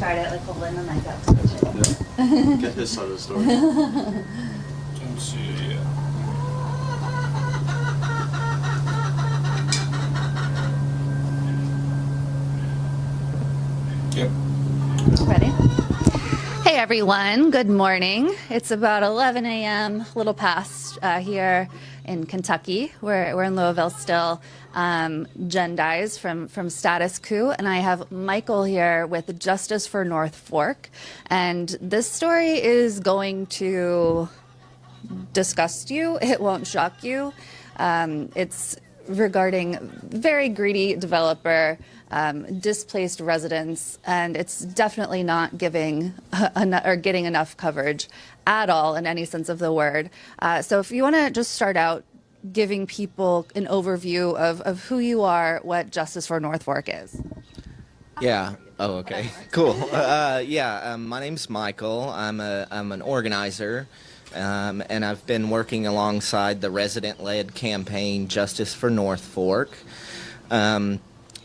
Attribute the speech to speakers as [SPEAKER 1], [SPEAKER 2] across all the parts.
[SPEAKER 1] start it like holding the mic up to the chin.
[SPEAKER 2] Yeah. Get his side of the story.
[SPEAKER 3] Don't see it yet. Yep.
[SPEAKER 1] Ready? Hey everyone, good morning. It's about 11 a.m., a little past here in Kentucky. We're in Louisville still. Jenn dies from status Coup, and I have Michael here with Justice for North Fork. And this story is going to disgust you. It won't shock you. It's regarding very greedy developer, displaced residents, and it's definitely not giving or getting enough coverage at all in any sense of the word. So if you want to just start out giving people an overview of who you are, what Justice for North Fork is.
[SPEAKER 4] Yeah. Oh, okay. Cool. My name's Michael. I'm an organizer. And I've been working alongside the resident-led campaign Justice for North Fork.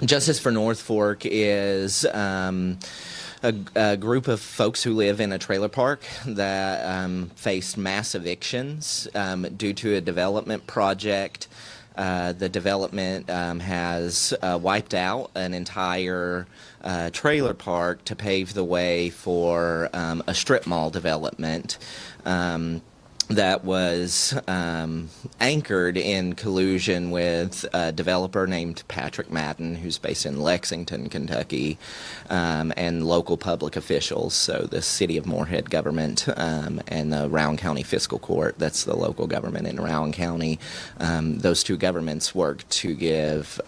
[SPEAKER 4] Justice for North Fork is a group of folks who live in a trailer park that faced mass evictions due to a development project. The development has wiped out an entire trailer park to pave the way for a strip mall development that was anchored in collusion with a developer named Patrick Madden, who's based in Lexington, Kentucky, and local public officials, so the city of Morehead government and the Rowan County Fiscal Court, that's the local government in Rowan County. Those two governments worked to give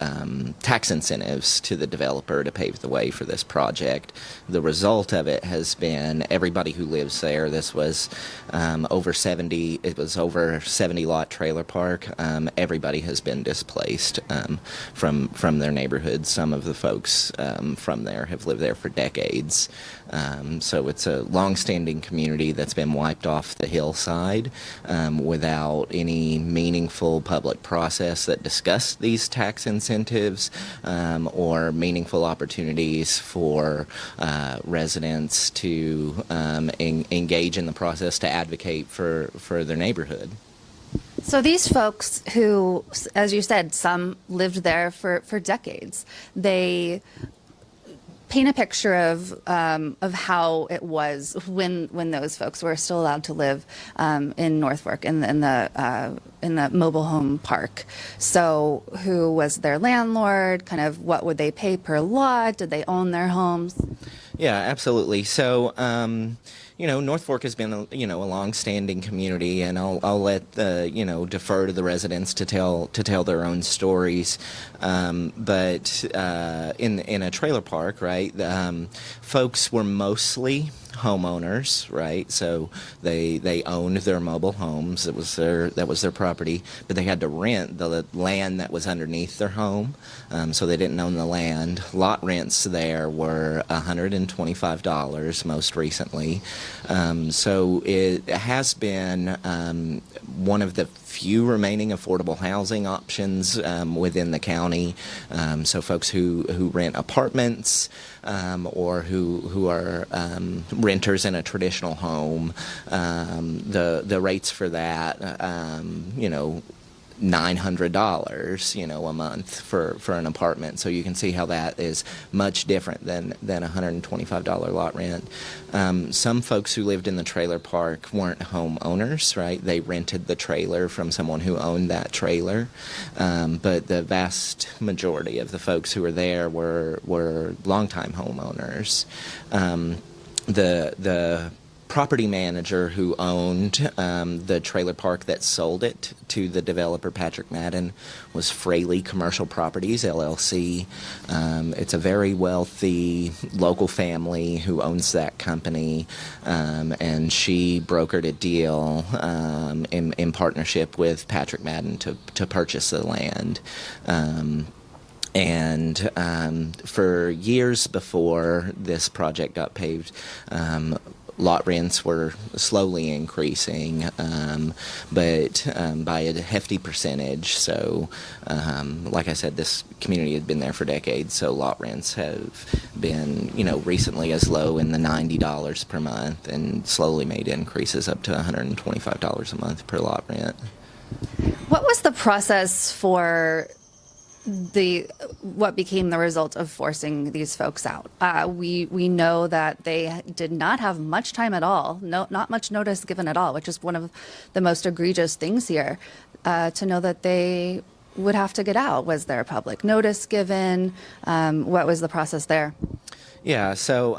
[SPEAKER 4] tax incentives to the developer to pave the way for this project. The result of it has been everybody who lives there. This was over 70 lot trailer park. Everybody has been displaced from their neighborhoods. Some of the folks from there have lived there for decades. So it's a long-standing community that's been wiped off the hillside without any meaningful public process that discussed these tax incentives or meaningful opportunities for residents to engage in the process to advocate for their neighborhood.
[SPEAKER 1] So these folks who, as you said, some lived there for decades, they paint a picture of how it was when those folks were still allowed to live in North Fork in the mobile home park. So who was their landlord? Kind of what would they pay per lot? Did they own their homes?
[SPEAKER 4] Yeah, absolutely. So, North Fork has been a long-standing community, and I'll let defer to the residents to tell their own stories. But in a trailer park, right, folks were mostly homeowners, right? So they owned their mobile homes. That was their property, but they had to rent the land that was underneath their home. So they didn't own the land. Lot rents there were $125 most recently. So it has been one of the few remaining affordable housing options within the county. So folks who rent apartments or who are renters in a traditional home, the rates for that, $900, a month for an apartment. So you can see how that is much different than $125 lot rent. Some folks who lived in the trailer park weren't homeowners, right? They rented the trailer from someone who owned that trailer. But the vast majority of the folks who were there were longtime homeowners. The property manager who owned the trailer park that sold it to the developer, Patrick Madden, was Fraley Commercial Properties, LLC. It's a very wealthy local family who owns that company, and she brokered a deal in partnership with Patrick Madden to purchase the land. And for years before this project got paved, lot rents were slowly increasing, but by a hefty percentage. So, like I said, this community had been there for decades, so lot rents have been, recently as low in the $90 per month, and slowly made increases up to $125 a month per lot rent.
[SPEAKER 1] What was the process for what became the result of forcing these folks out? We know that they did not have much time at all, not much notice given at all, which is one of the most egregious things here. To know that they would have to get out, was there public notice given? What was the process there?
[SPEAKER 4] Yeah, so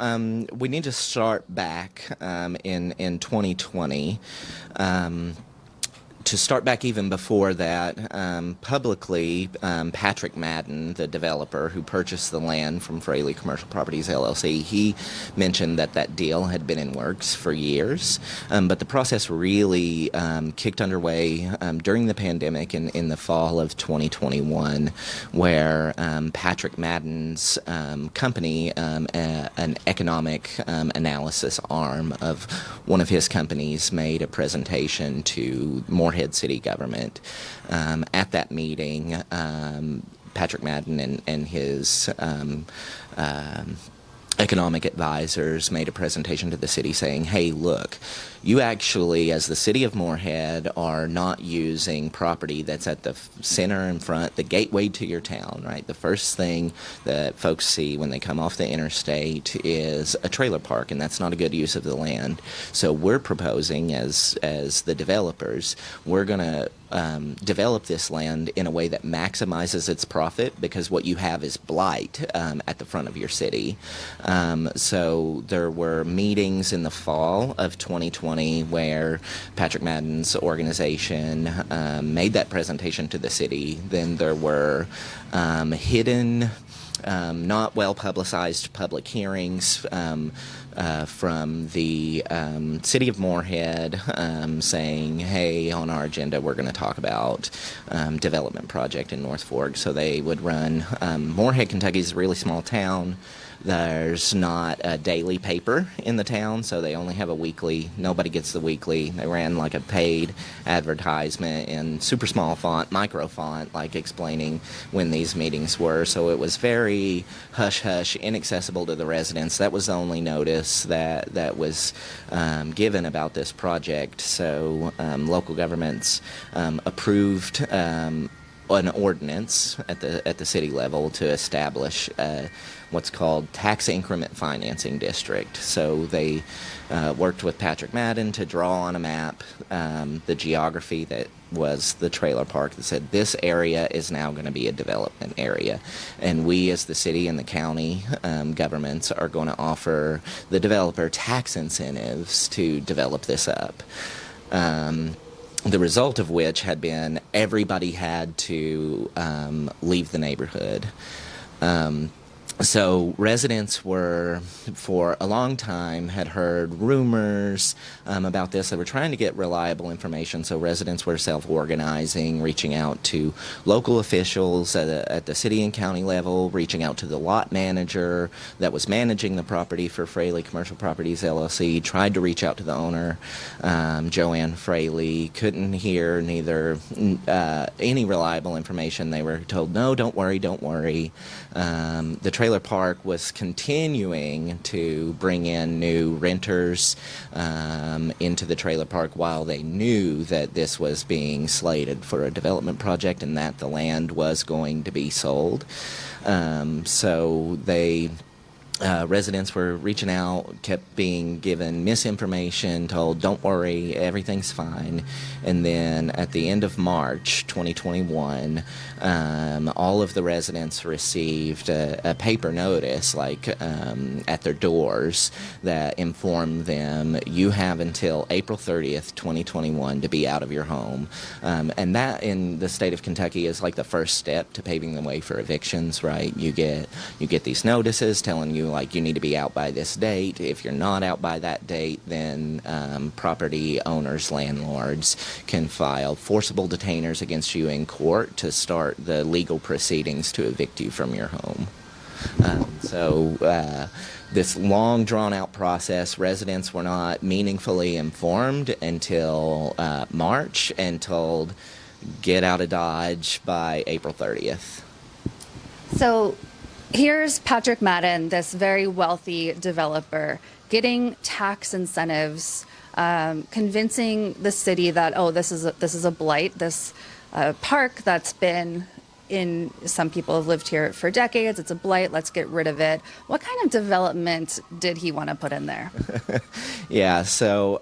[SPEAKER 4] we need to start back in 2020. To start back even before that, publicly, Patrick Madden, the developer who purchased the land from Fraley Commercial Properties, LLC, he mentioned that deal had been in works for years, but the process really kicked underway during the pandemic in the fall of 2021, where Patrick Madden's company, an economic analysis arm of one of his companies, made a presentation to Morehead City government. At that meeting, Patrick Madden and his economic advisors made a presentation to the city saying, hey, look, you actually, as the city of Morehead, are not using property that's at the center and front, the gateway to your town, right? The first thing that folks see when they come off the interstate is a trailer park, and that's not a good use of the land. So we're proposing, as the developers, we're going to develop this land in a way that maximizes its profit, because what you have is blight at the front of your city. So there were meetings in the fall of 2020 where Patrick Madden's organization made that presentation to the city. Then there were hidden, not well publicized public hearings from the city of Morehead saying, hey, on our agenda we're going to talk about development project in North Fork. So they would run, Morehead, Kentucky is a really small town. There's not a daily paper in the town, so they only have a weekly. Nobody gets the weekly. They ran like a paid advertisement in super small font, micro font, like explaining when these meetings were. So it was very hush-hush, inaccessible to the residents. That was the only notice that was given about this project. So local governments approved an ordinance at the city level to establish what's called tax increment financing district. So they worked with Patrick Madden to draw on a map the geography that was the trailer park, that said this area is now going to be a development area, and we as the city and the county governments are going to offer the developer tax incentives to develop this up. The result of which had been everybody had to leave the neighborhood. So residents were, for a long time, had heard rumors about this. They were trying to get reliable information, so residents were self-organizing, reaching out to local officials at the city and county level, reaching out to the lot manager that was managing the property for Fraley Commercial Properties, LLC, tried to reach out to the owner, Joanne Fraley, couldn't hear neither any reliable information. They were told, no, don't worry. The trailer park was continuing to bring in new renters into the trailer park while they knew that this was being slated for a development project and that the land was going to be sold. So they residents were reaching out, kept being given misinformation, told, don't worry, everything's fine. And then at the end of March 2021, all of the residents received a paper notice, like at their doors, that informed them, you have until April 30th, 2021 to be out of your home. And that in the state of Kentucky is like the first step to paving the way for evictions, right? You get these notices telling you, like, you need to be out by this date. If you're not out by that date, then property owners, landlords, can file forcible detainers against you in court to start the legal proceedings to evict you from your home. This long, drawn-out process, residents were not meaningfully informed until March and told, get out of Dodge by April 30th.
[SPEAKER 1] So here's Patrick Madden, this very wealthy developer, getting tax incentives, convincing the city that, oh, this is a blight, this park that's been some people have lived here for decades. It's a blight. Let's get rid of it. What kind of development did he want to put in there?
[SPEAKER 4] Yeah, so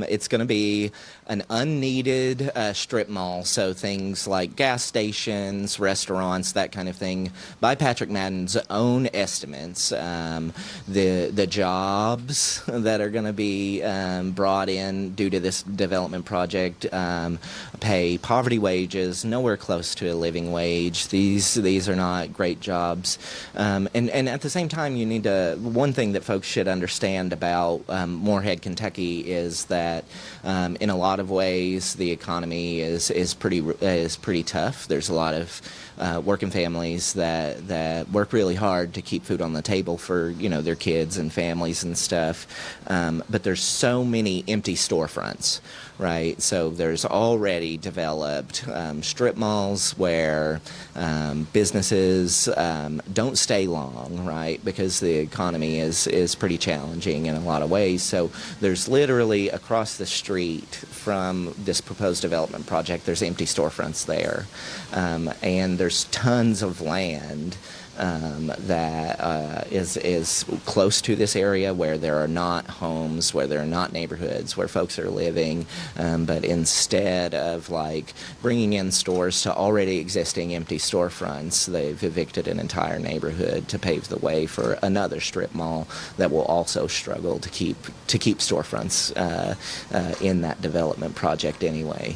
[SPEAKER 4] it's going to be an unneeded strip mall. So things like gas stations, restaurants, that kind of thing. By Patrick Madden's own estimates, the jobs that are going to be brought in due to this development project pay poverty wages, nowhere close to a living wage. These are not great jobs, and at the same time, you need to. One thing that folks should understand about Morehead, Kentucky, is that in a lot of ways the economy is pretty tough. There's a lot of working families that work really hard to keep food on the table for their kids and families and stuff, but there's so many empty storefronts. Right, so there's already developed strip malls where businesses don't stay long, right, because the economy is pretty challenging in a lot of ways. So there's literally across the street from this proposed development project, there's empty storefronts there, and there's tons of land that is close to this area where there are not homes, where there are not neighborhoods, where folks are living, but instead of bringing in stores to already existing empty storefronts, they've evicted an entire neighborhood to pave the way for another strip mall that will also struggle to keep storefronts in that development project anyway.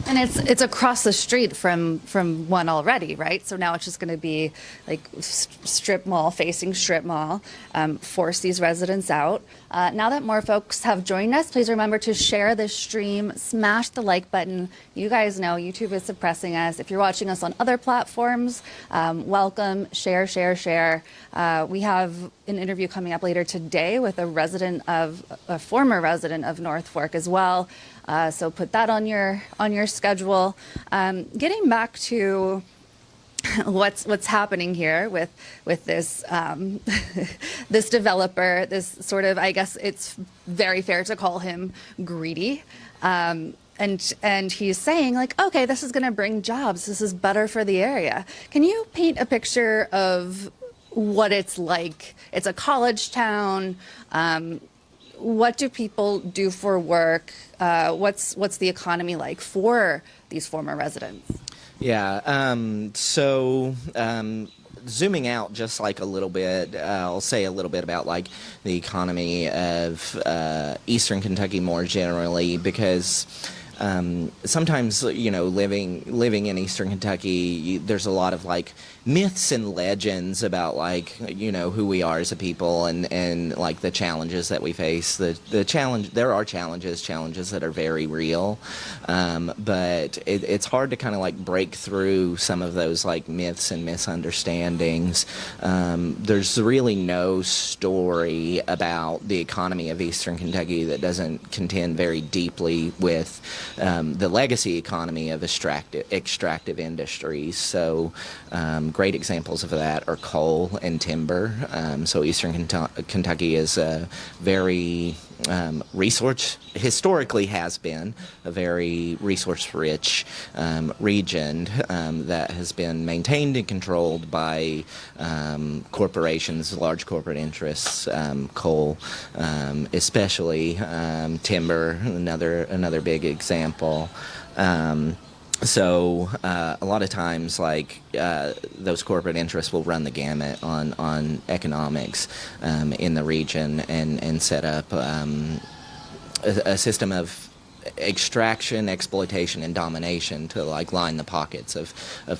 [SPEAKER 1] And it's across the street from one already, right? So now it's just going to be strip mall facing strip mall, force these residents out. Now that more folks have joined us, please remember to share this stream, smash the like button. You guys know YouTube is suppressing us. If you're watching us on other platforms, welcome, share. We have an interview coming up later today with a former resident of North Fork as well. So put that on your schedule. Getting back to what's happening here with this this developer, this sort of, I guess it's very fair to call him greedy. And he's saying okay, this is going to bring jobs. This is better for the area. Can you paint a picture of what it's like? It's a college town. What do people do for work? What's the economy like for these former residents?
[SPEAKER 4] Yeah. Zooming out just a little bit, I'll say a little bit about the economy of Eastern Kentucky more generally, because sometimes living in Eastern Kentucky, there's a lot of myths and legends about who we are as a people and the challenges that we face. There are challenges that are very real, but it's hard to kind of break through some of those myths and misunderstandings. There's really no story about the economy of Eastern Kentucky that doesn't contend very deeply with the legacy economy of extractive industries. So great examples of that are coal and timber. So Eastern Kentucky is a very historically has been a very resource-rich region that has been maintained and controlled by corporations, large corporate interests, coal, especially timber, another big example. So a lot of times, those corporate interests will run the gamut on economics in the region and set up a system of extraction, exploitation, and domination to line the pockets of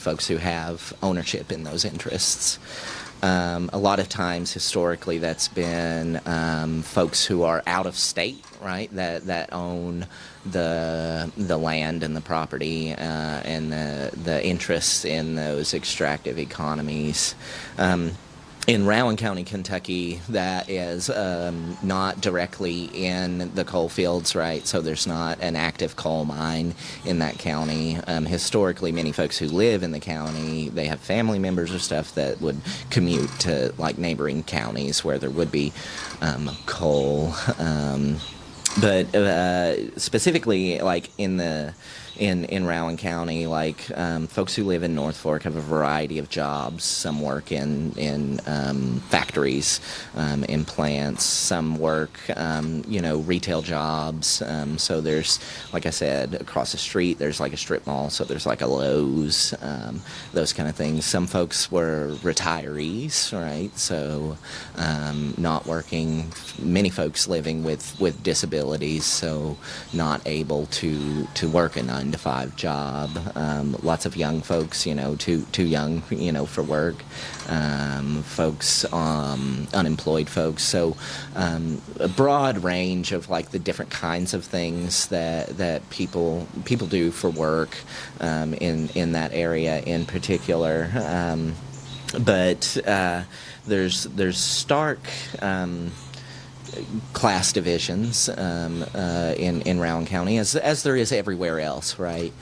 [SPEAKER 4] folks who have ownership in those interests. A lot of times, historically, that's been folks who are out of state, right? That own the land and the property and the interests in those extractive economies. in Rowan County, Kentucky, that is not directly in the coal fields, right? So there's not an active coal mine in that county. Historically, many folks who live in the county, they have family members or stuff that would commute to like neighboring counties where there would be coal. But specifically, like in Rowan County, like folks who live in North Fork have a variety of jobs. Some work in factories, in plants. Some work, retail jobs. So there's, like I said, across the street there's like a strip mall. So there's like a Lowe's, those kind of things. Some folks were retirees, right? So not working. Many folks living with disabilities, so not able to work a 9-to-5 job. Lots of young folks, too young, for work. Folks, unemployed folks. So a broad range of like the different kinds of things that people do for work in that area in particular. But there's stark class divisions in Rowan County, as there is everywhere else, right?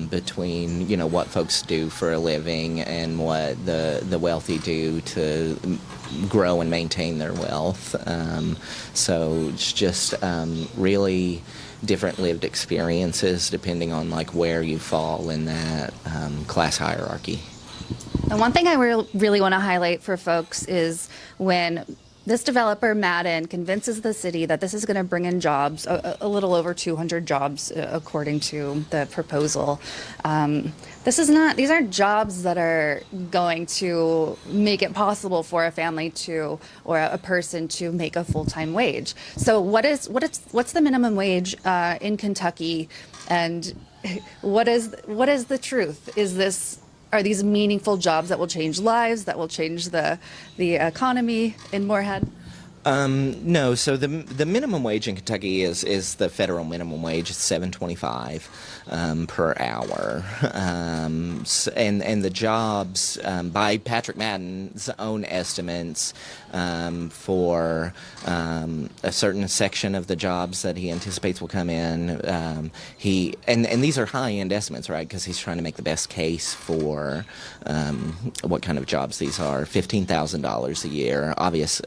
[SPEAKER 4] Between what folks do for a living and what the wealthy do to grow and maintain their wealth. So it's just really different lived experiences depending on like where you fall in that class hierarchy.
[SPEAKER 1] And one thing I really want to highlight for folks is when this developer, Madden, convinces the city that this is going to bring in jobs, a little over 200 jobs, according to the proposal. These aren't jobs that are going to make it possible for a family to, or a person to make a full-time wage. So what's the minimum wage in Kentucky, and what is the truth? Are these meaningful jobs that will change lives, that will change the economy in Morehead?
[SPEAKER 4] No. So the minimum wage in Kentucky is the federal minimum wage. It's $7.25 per hour, and the jobs by Patrick Madden's own estimates for a certain section of the jobs that he anticipates will come in. And these are high end estimates, right? Because he's trying to make the best case for what kind of jobs these are. $15,000 a year, obvious,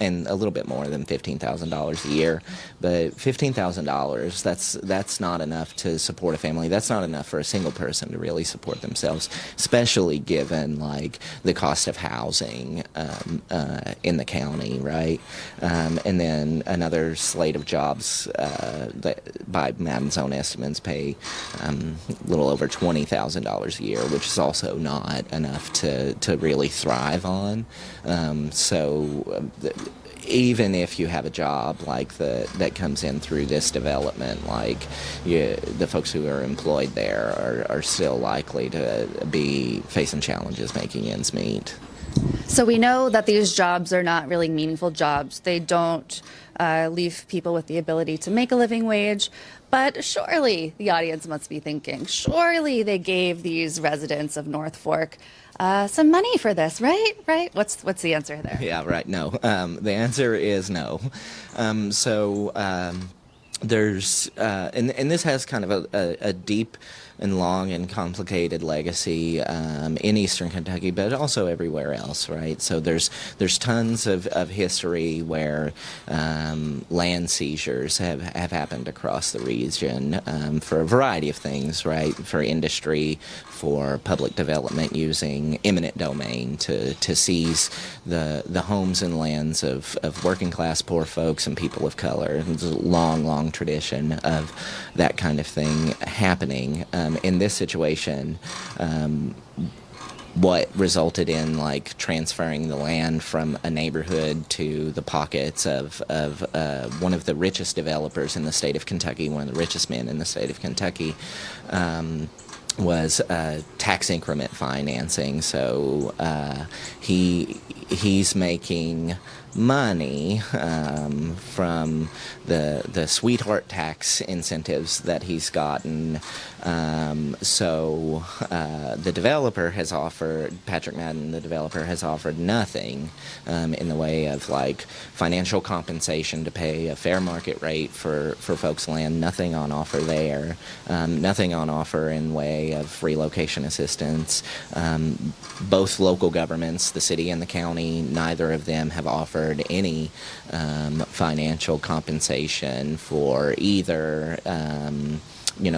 [SPEAKER 4] and a little bit more than $15,000 a year, but $15,000, that's not enough to support a family. That's not enough for a single person to really support themselves, especially given like the cost of housing in the county, right? And then another slate of jobs that by Madden's own estimates pay a little over $20,000 a year, which is also not enough to really thrive on. Even if you have a job like that comes in through this development, like the folks who are employed there are still likely to be facing challenges making ends meet.
[SPEAKER 1] So we know that these jobs are not really meaningful jobs. They don't leave people with the ability to make a living wage. But surely the audience must be thinking, surely they gave these residents of North Fork some money for this, right? Right? What's the answer there?
[SPEAKER 4] Yeah, right. No. The answer is no. There's and this has kind of a deep and long and complicated legacy in Eastern Kentucky, but also everywhere else, right? So there's tons of history where land seizures have happened across the region for a variety of things, right? For industry, for public development using eminent domain to seize the homes and lands of working class poor folks and people of color. There's a long tradition of that kind of thing happening. In this situation, what resulted in like transferring the land from a neighborhood to the pockets of one of the richest developers in the state of Kentucky, one of the richest men in the state of Kentucky, was tax increment financing. So he he's making money from the sweetheart tax incentives that he's gotten. So the developer has offered, Patrick Madden, the developer, has offered nothing in the way of like financial compensation to pay a fair market rate for folks' land. Nothing on offer there. Nothing on offer in way of relocation assistance. Both local governments, the city and the county, neither of them have offered any financial compensation for either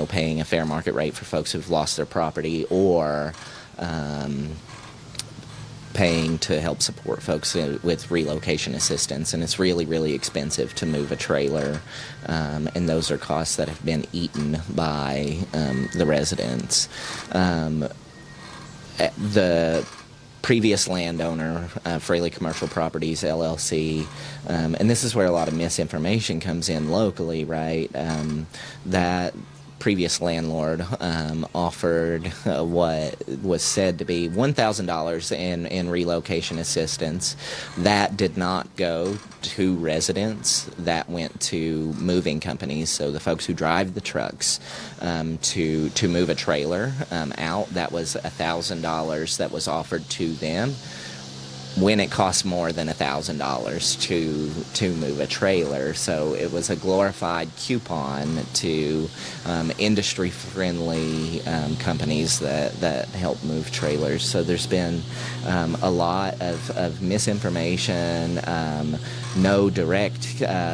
[SPEAKER 4] paying a fair market rate for folks who've lost their property, or paying to help support folks with relocation assistance. And it's really, really expensive to move a trailer, and those are costs that have been eaten by the residents. The previous landowner, Fraley Commercial Properties, LLC, and this is where a lot of misinformation comes in locally, right? That previous landlord offered what was said to be $1,000 in relocation assistance. That did not go to residents. That went to moving companies, so the folks who drive the trucks to move a trailer out. That was $1,000 that was offered to them, when it costs more than $1,000 to move a trailer. So it was a glorified coupon to industry-friendly companies that help move trailers. So there's been a lot of misinformation, no direct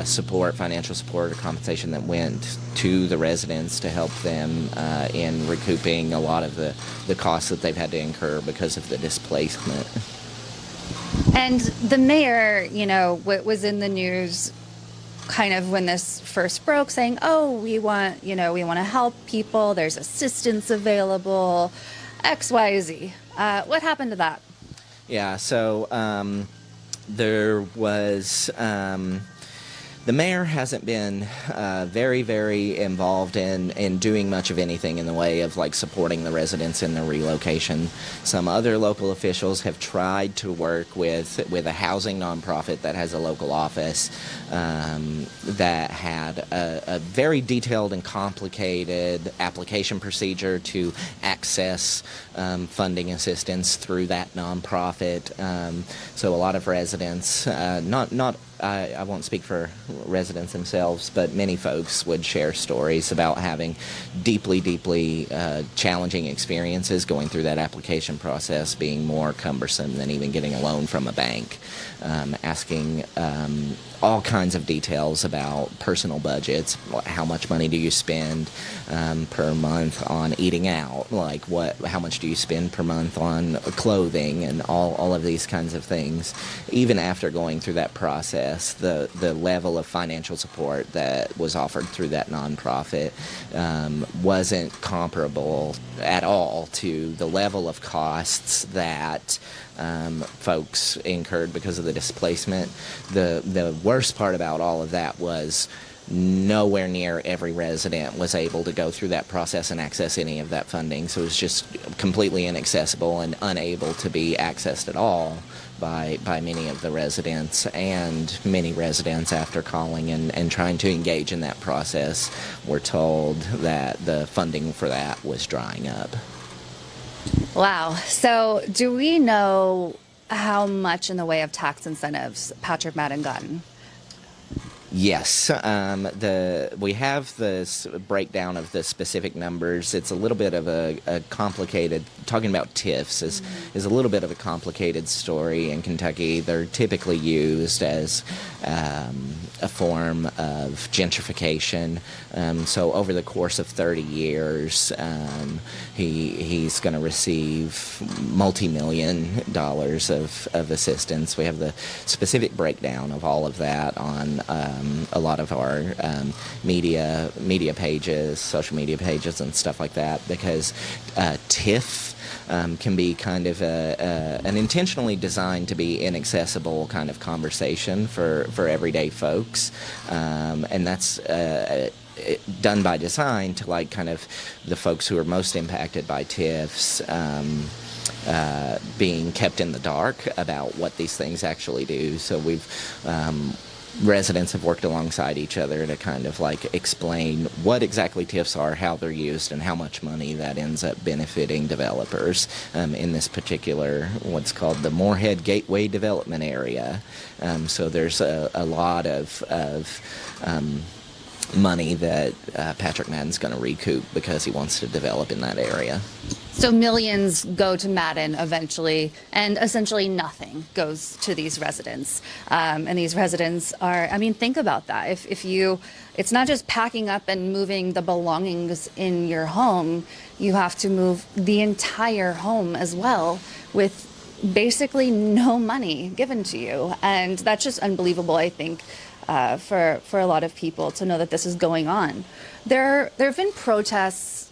[SPEAKER 4] support, financial support or compensation that went to the residents to help them in recouping a lot of the costs that they've had to incur because of the displacement.
[SPEAKER 1] And the mayor, was in the news kind of when this first broke, saying, oh, we want to help people. There's assistance available, X, Y, Z. What happened to that?
[SPEAKER 4] Yeah, so there was... the mayor hasn't been very, very involved in doing much of anything in the way of like supporting the residents in their relocation. Some other local officials have tried to work with a housing nonprofit that has a local office that had a very detailed and complicated application procedure to access funding assistance through that nonprofit. So a lot of residents, I won't speak for residents themselves, but many folks would share stories about having deeply, deeply challenging experiences going through that application process, being more cumbersome than even getting a loan from a bank, asking all kinds of details about personal budgets. How much money do you spend per month on eating out? Like how much do you spend per month on clothing, and all of these kinds of things. Even after going through that process, the level of financial support that was offered through that nonprofit wasn't comparable at all to the level of costs that folks incurred because of the displacement. The worst part about all of that was nowhere near every resident was able to go through that process and access any of that funding. So it was just completely inaccessible and unable to be accessed at all by many of the residents. And many residents, after calling and trying to engage in that process, were told that the funding for that was drying up.
[SPEAKER 1] Wow. So do we know how much in the way of tax incentives Patrick Madden gotten?
[SPEAKER 4] Yes, we have this breakdown of the specific numbers. It's a little bit of a complicated, talking about TIFs is a little bit of a complicated story in Kentucky. They're typically used as a form of gentrification. So over the course of 30 years, he's going to receive multi-million dollars of assistance. We have the specific breakdown of all of that on a lot of our media pages, social media pages and stuff like that, because TIF can be kind of an intentionally designed to be inaccessible kind of conversation for everyday folks, and that's done by design to like kind of the folks who are most impacted by TIFs being kept in the dark about what these things actually do. So residents have worked alongside each other to kind of like explain what exactly TIFs are, how they're used, and how much money that ends up benefiting developers in this particular, what's called the Morehead Gateway Development Area. So there's a lot of money that Patrick Madden's going to recoup because he wants to develop in that area.
[SPEAKER 1] So millions go to Madden eventually, and essentially nothing goes to these residents. And these residents are, I mean, think about that. If you, it's not just packing up and moving the belongings in your home, you have to move the entire home as well with basically no money given to you. And that's just unbelievable, I think, for a lot of people to know that this is going on. There have been protests,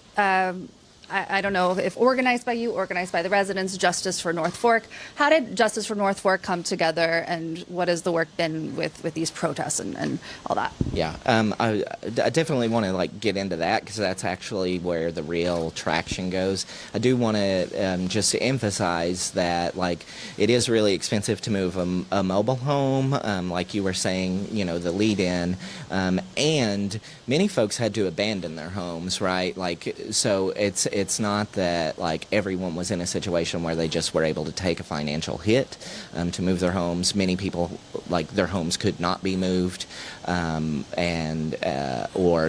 [SPEAKER 1] I don't know if organized by you, organized by the residents, Justice for North Fork. How did Justice for North Fork come together, and what has the work been with these protests and all that?
[SPEAKER 4] Yeah, I definitely want to like get into that because that's actually where the real traction goes. I do want to just emphasize that like it is really expensive to move a mobile home, like you were saying, you know, the lead-in, and many folks had to abandon their homes, right? Like, so it's not that like everyone was in a situation where they just were able to take a financial hit to move their homes. Many people, like, their homes could not be moved, or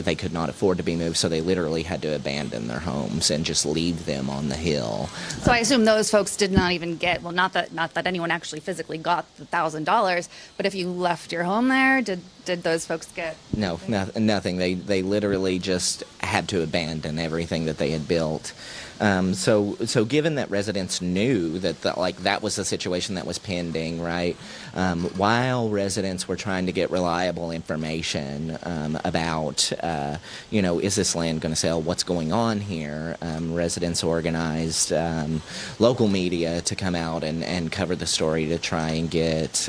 [SPEAKER 4] they could not afford to be moved, so they literally had to abandon their homes and just leave them on the hill.
[SPEAKER 1] So I assume those folks did not even get, well, not that anyone actually physically got the $1,000, but if you left your home there, did those folks get? No,
[SPEAKER 4] nothing. They literally just had to abandon everything that they had built. So given that residents knew that that was the situation that was pending, right? While residents were trying to get reliable information about, is this land going to sell? What's going on here? Residents organized local media to come out and cover the story to try and get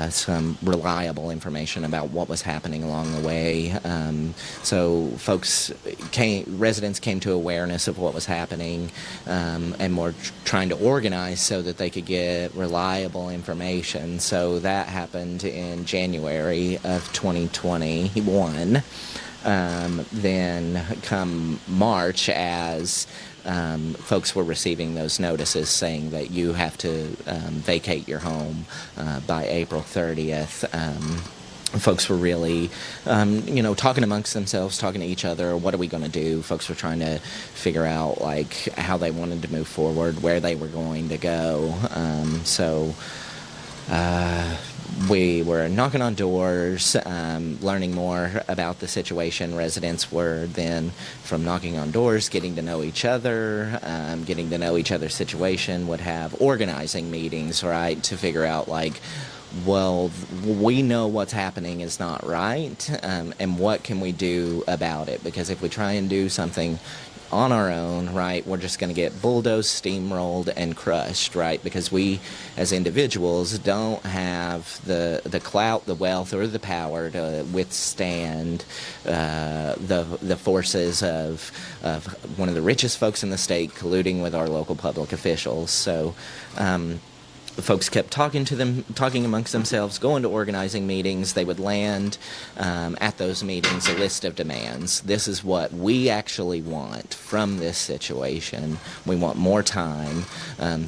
[SPEAKER 4] some reliable information about what was happening along the way. So residents came to awareness of what was happening, and were trying to organize so that they could get reliable information. So that happened in January of 2021. Then come March, as folks were receiving those notices saying that you have to vacate your home by April 30th. Folks were really, talking amongst themselves, talking to each other. What are we going to do? Folks were trying to figure out like how they wanted to move forward, where they were going to go. We were knocking on doors, learning more about the situation. Residents were then, from knocking on doors, getting to know each other, getting to know each other's situation, would have organizing meetings, right, to figure out, like, well, we know what's happening is not right, and what can we do about it? Because if we try and do something on our own, right, we're just going to get bulldozed, steamrolled, and crushed, right? Because we, as individuals, don't have the clout, the wealth, or the power to withstand the forces of one of the richest folks in the state colluding with our local public officials. So folks kept talking amongst themselves, going to organizing meetings. They would land at those meetings a list of demands. This is what we actually want from this situation. We want more time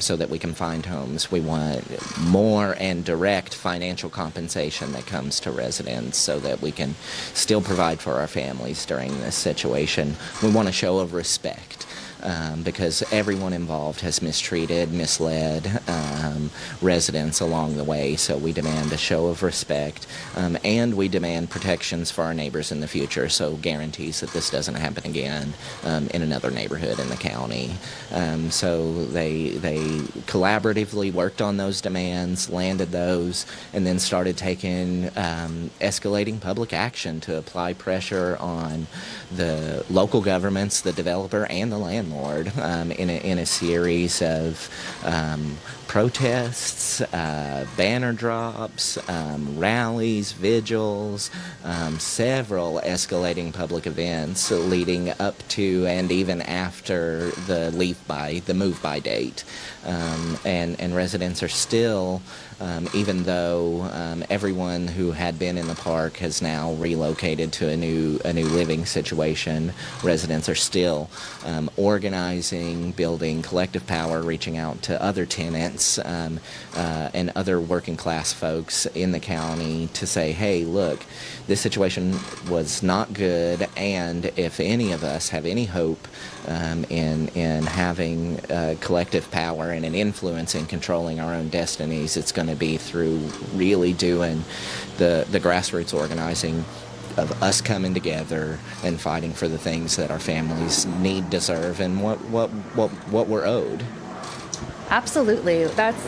[SPEAKER 4] so that we can find homes. We want more and direct financial compensation that comes to residents so that we can still provide for our families during this situation. We want a show of respect. Because everyone involved has mistreated, misled residents along the way. So we demand a show of respect, and we demand protections for our neighbors in the future, so guarantees that this doesn't happen again in another neighborhood in the county. So they collaboratively worked on those demands, landed those, and then started taking escalating public action to apply pressure on the local governments, the developer, and the landlord landlord in a series of protests, banner drops, rallies, vigils, several escalating public events leading up to and even after the move by date. And residents are still, even though everyone who had been in the park has now relocated to a new living situation, residents are still organizing, building collective power, reaching out to other tenants and other working class folks in the county to say, hey, look, this situation was not good, and if any of us have any hope in having collective power and an influence in controlling our own destinies, it's going to be through really doing the grassroots organizing of us coming together and fighting for the things that our families need, deserve, and what we're owed.
[SPEAKER 1] Absolutely. That's.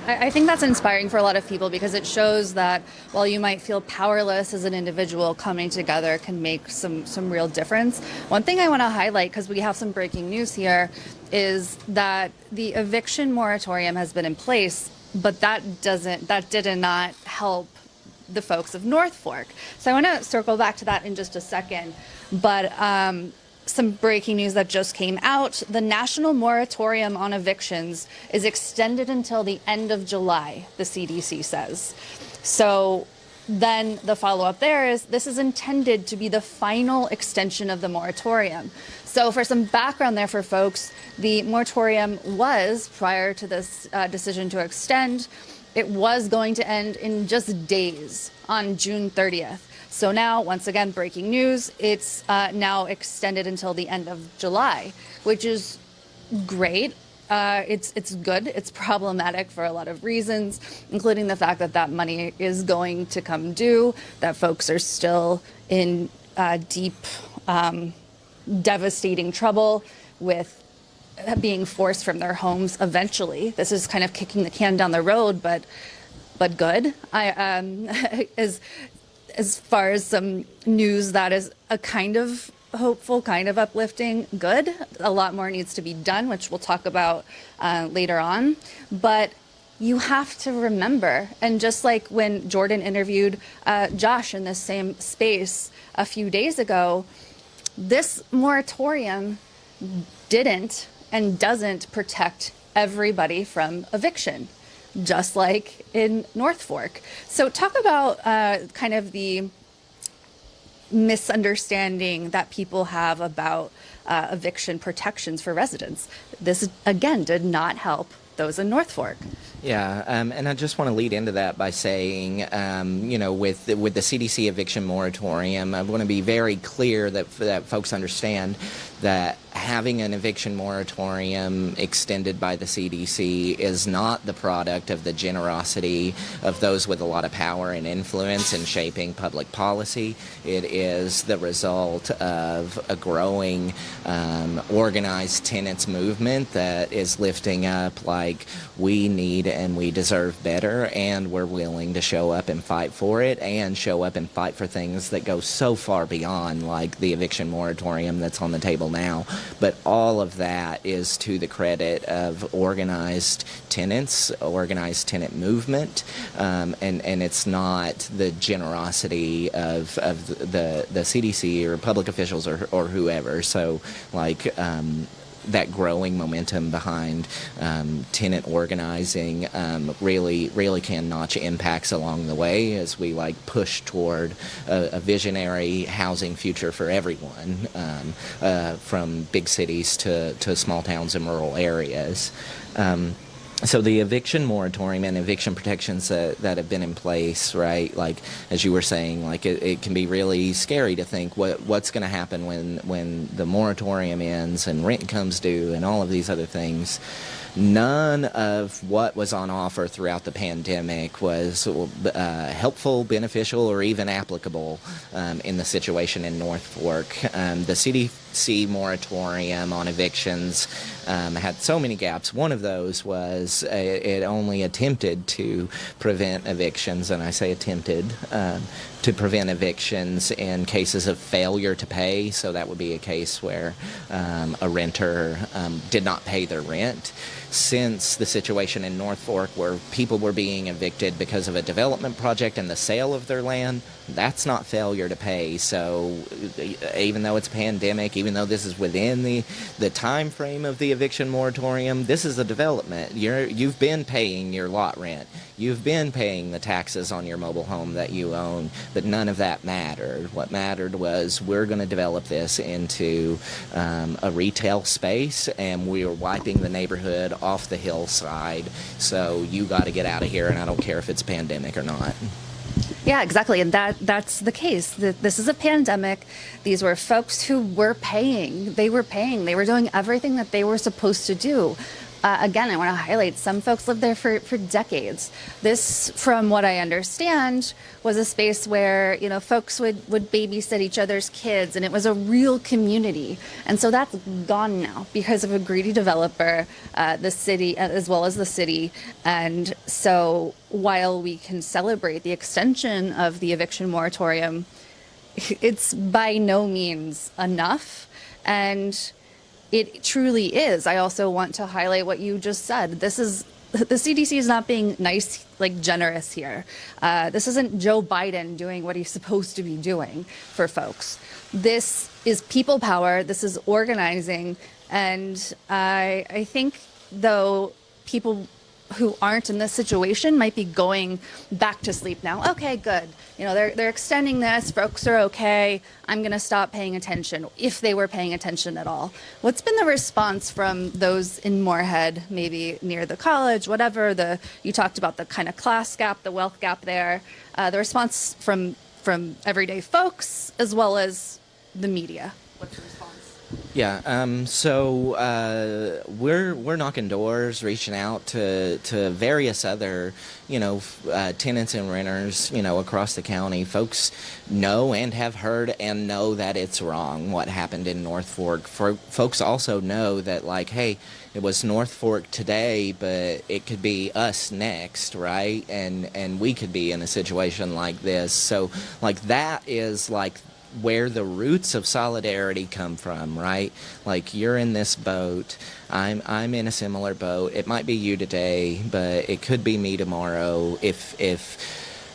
[SPEAKER 1] I think that's inspiring for a lot of people because it shows that while you might feel powerless as an individual, coming together can make some real difference. One thing I want to highlight, because we have some breaking news here, is that the eviction moratorium has been in place, but that did not help the folks of North Fork. So I want to circle back to that in just a second. But some breaking news that just came out. The national moratorium on evictions is extended until the end of July, the CDC says. So then the follow-up there is this is intended to be the final extension of the moratorium. So for some background there for folks, the moratorium was, prior to this decision to extend, it was going to end in just days on June 30th. So now, once again, breaking news, it's now extended until the end of July, which is great. It's good. It's problematic for a lot of reasons, including the fact that that money is going to come due, that folks are still in deep, devastating trouble with being forced from their homes eventually. This is kind of kicking the can down the road, but good. As far as some news that is a kind of hopeful, kind of uplifting, good. A lot more needs to be done, which we'll talk about later on. But you have to remember, and just like when Jordan interviewed Josh in this same space a few days ago, this moratorium didn't and doesn't protect everybody from eviction, just like in North Fork. So talk about kind of the misunderstanding that people have about eviction protections for residents. This, again, did not help those in North Fork.
[SPEAKER 4] Yeah, and I just want to lead into that by saying, with the CDC eviction moratorium, I want to be very clear that folks understand that having an eviction moratorium extended by the CDC is not the product of the generosity of those with a lot of power and influence in shaping public policy. It is the result of a growing organized tenants movement that is lifting up, like, we need and we deserve better, and we're willing to show up and fight for it, and show up and fight for things that go so far beyond, like the eviction moratorium that's on the table now. But all of that is to the credit of organized tenants, organized tenant movement, and it's not the generosity of the CDC or public officials or whoever. So, like, that growing momentum behind tenant organizing really can notch impacts along the way as we push toward a visionary housing future for everyone, from big cities to small towns and rural areas. So the eviction moratorium and eviction protections that have been in place, right? Like, as you were saying, it can be really scary to think what's going to happen when the moratorium ends and rent comes due and all of these other things. None of what was on offer throughout the pandemic was helpful, beneficial, or even applicable in the situation in North Fork. The C moratorium on evictions had so many gaps. One of those was it only attempted to prevent evictions, and I say attempted, to prevent evictions in cases of failure to pay. So that would be a case where a renter did not pay their rent. Since the situation in North Fork where people were being evicted because of a development project and the sale of their land, that's not failure to pay. So even though it's a pandemic, even though this is within the time frame of the eviction moratorium, this is a development. You've been paying your lot rent. You've been paying the taxes on your mobile home that you own, but none of that mattered. What mattered was we're going to develop this into a retail space, and we are wiping the neighborhood off the hillside. So you got to get out of here, and I don't care if it's a pandemic or not.
[SPEAKER 1] Yeah, exactly. And that's the case. This is a pandemic. These were folks who were paying. They were paying. They were doing everything that they were supposed to do. Again, I want to highlight some folks lived there for decades. This, from what I understand, was a space where, you know, folks would babysit each other's kids, and it was a real community. And so that's gone now because of a greedy developer, the city, as well as the city. And so while we can celebrate the extension of the eviction moratorium, it's by no means enough. And it truly is. I also want to highlight what you just said. The CDC is not being nice, like generous here. This isn't Joe Biden doing what he's supposed to be doing for folks. This is people power. This is organizing. And I think, though, people who aren't in this situation might be going back to sleep now. Okay, good. You know, they're extending this. Folks are okay. I'm going to stop paying attention, if they were paying attention at all. What's been the response from those in Morehead, maybe near the college, whatever? You talked about the kind of class gap, the wealth gap there. The response from everyday folks as well as the media. What's the response?
[SPEAKER 4] Yeah, so we're knocking doors, reaching out to various other, tenants and renters, across the county. Folks know and have heard and know that it's wrong what happened in North Fork. Folks also know that, like, hey, it was North Fork today, but it could be us next, right? And we could be in a situation like this. So, like, that is, like, where the roots of solidarity come from, right? Like, you're in this boat, I'm in a similar boat. It might be you today, but it could be me tomorrow. If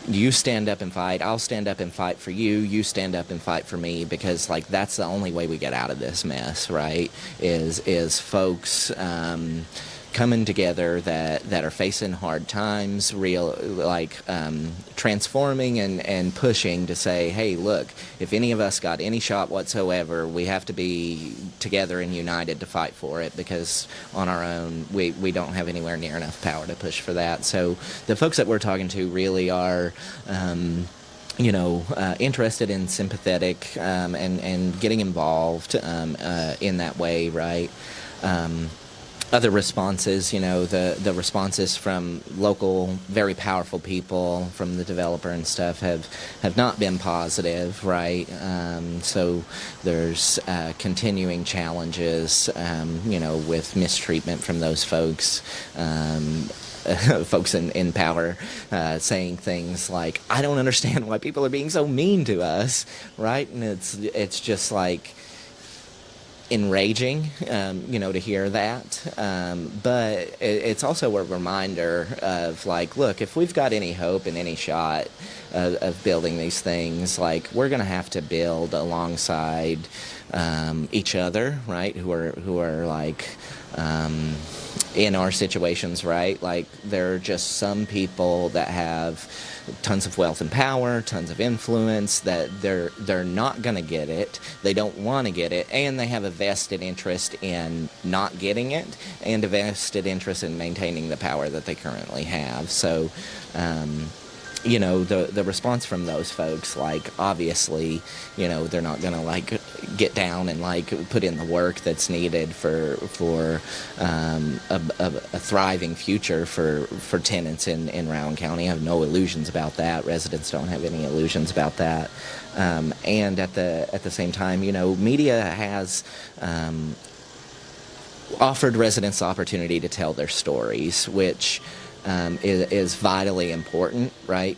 [SPEAKER 4] you stand up and fight, I'll stand up and fight for you. You stand up and fight for me, because, like, that's the only way we get out of this mess, right? Is folks coming together that are facing hard times, transforming and pushing to say, hey, look, if any of us got any shot whatsoever, we have to be together and united to fight for it, because on our own, we don't have anywhere near enough power to push for that. So the folks that we're talking to really are interested and sympathetic, and getting involved in that way, right? Other responses, the responses from local, very powerful people, from the developer and stuff, have not been positive, right? So there's continuing challenges, with mistreatment from those folks. Folks in power saying things like, I don't understand why people are being so mean to us, right? And it's just like enraging, to hear that. But it's also a reminder of, like, look, if we've got any hope and any shot of building these things, like, we're going to have to build alongside each other, right? Who are like in our situations, right? Like, there are just some people that have tons of wealth and power, tons of influence, that they're not going to get it, they don't want to get it, and they have a vested interest in not getting it, and a vested interest in maintaining the power that they currently have. So the response from those folks, like, obviously, they're not going to, like, get down and like put in the work that's needed for a thriving future for tenants in Rowan County. I have no illusions about that. Residents don't have any illusions about that. And at the same time, media has offered residents the opportunity to tell their stories, which is vitally important, right?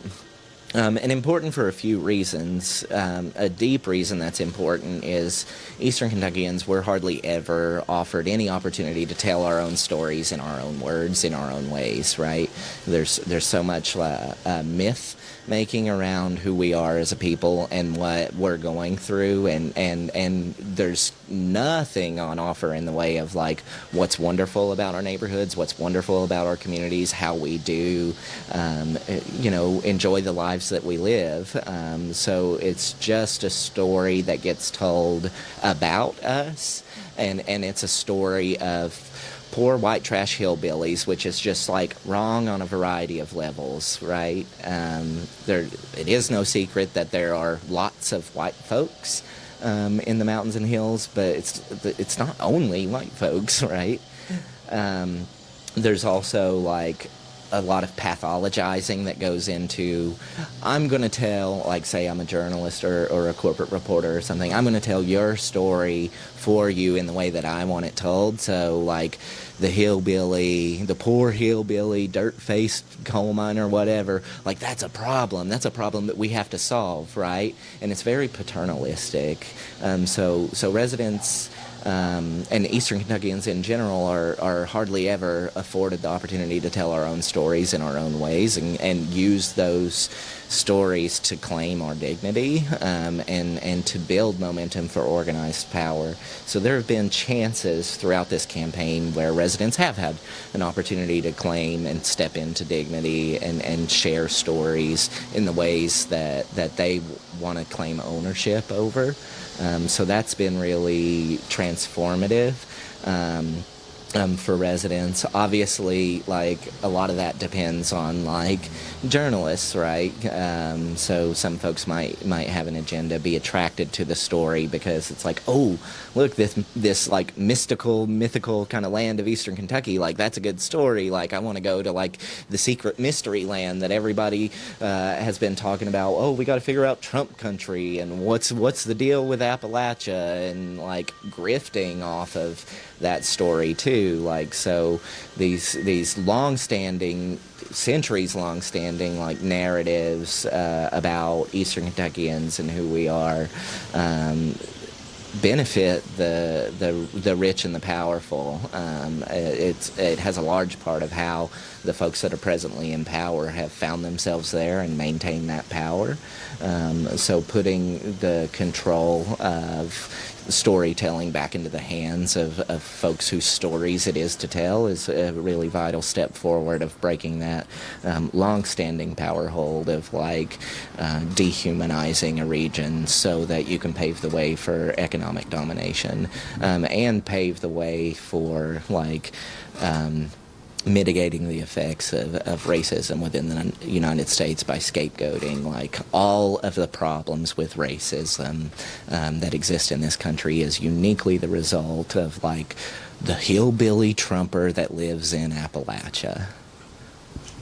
[SPEAKER 4] And important for a few reasons. A deep reason that's important is Eastern Kentuckians were hardly ever offered any opportunity to tell our own stories in our own words, in our own ways, right? There's so much myth making around who we are as a people and what we're going through, and there's nothing on offer in the way of like what's wonderful about our neighborhoods, what's wonderful about our communities, how we do enjoy the lives that we live. So it's just a story that gets told about us, and it's a story of poor white trash hillbillies, which is just like wrong on a variety of levels, right? It is no secret that there are lots of white folks in the mountains and hills, but it's not only white folks, right? There's also like a lot of pathologizing that goes into, I'm going to tell, like say I'm a journalist or a corporate reporter or something, I'm going to tell your story for you in the way that I want it told. So like the poor hillbilly, dirt-faced coal miner, whatever, like that's a problem that we have to solve, right? And it's very paternalistic. So residents and Eastern Kentuckians in general are hardly ever afforded the opportunity to tell our own stories in our own ways and use those stories to claim our dignity and to build momentum for organized power. So there have been chances throughout this campaign where residents have had an opportunity to claim and step into dignity and share stories in the ways that they want to claim ownership over. So that's been really transformative for residents. Obviously, like a lot of that depends on like journalists, right? So some folks might have an agenda, be attracted to the story because it's like, oh, look, this like mythical kind of land of Eastern Kentucky, like that's a good story. Like I want to go to like the secret mystery land that everybody has been talking about. Oh, we got to figure out Trump country and what's the deal with Appalachia, and like grifting off of that story too. Like so these centuries long-standing like narratives about Eastern Kentuckians and who we are benefit the rich and the powerful. It has a large part of how the folks that are presently in power have found themselves there and maintain that power. So putting the control of storytelling back into the hands of folks whose stories it is to tell is a really vital step forward of breaking that long-standing power hold of like dehumanizing a region so that you can pave the way for economic domination and pave the way for like mitigating the effects of racism within the United States by scapegoating like all of the problems with racism that exist in this country is uniquely the result of like the hillbilly Trumper that lives in Appalachia.